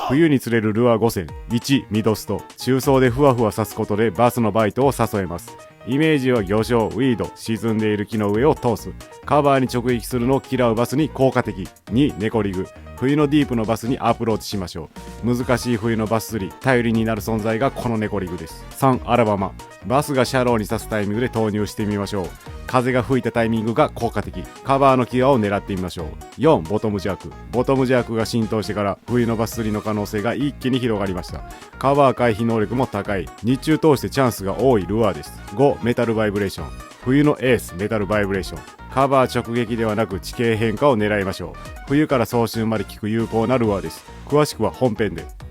冬に釣れるルアー5選。1、ミドスト。中層でふわふわ刺すことでバスのバイトを誘えます。イメージは魚礁、ウィード、沈んでいる木の上を通す。カバーに直撃するのを嫌うバスに効果的。2、ネコリグ。冬のディープのバスにアプローチしましょう。難しい冬のバス釣り、頼りになる存在がこのネコリグです。3、アラバマ。バスがシャローに刺すタイミングで投入してみましょう。風が吹いたタイミングが効果的。カバーの際を狙ってみましょう。4、ボトムジャーク。ボトムジャークが浸透してから冬のバス釣りの可能性が一気に広がりました。カバー回避能力も高い。日中通してチャンスが多いルアーです。5、メタルバイブレーション。冬のエース、メタルバイブレーション。カバー直撃ではなく地形変化を狙いましょう。冬から早春まで効く有効なルアーです。詳しくは本編で。